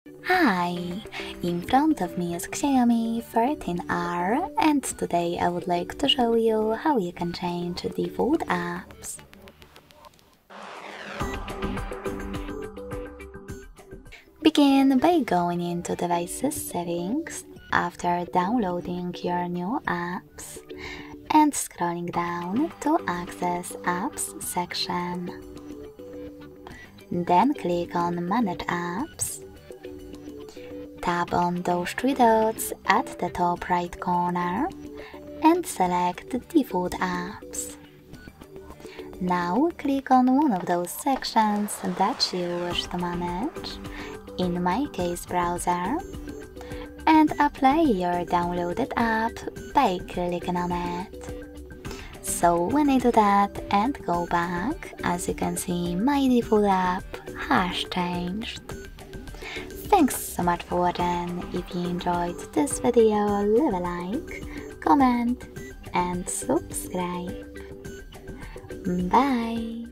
Hi! In front of me is XIAOMI 13R, and today I would like to show you how you can change default apps. Begin by going into Devices Settings after downloading your new apps and scrolling down to Access Apps section. Then click on Manage Apps. Tap on those three dots at the top right corner and select Default Apps. Now click on one of those sections that you wish to manage, in my case Browser, and apply your downloaded app by clicking on it. So when I do that and go back, as you can see, my default app has changed. Thanks so much for watching. If you enjoyed this video, leave a like, comment and subscribe. Bye!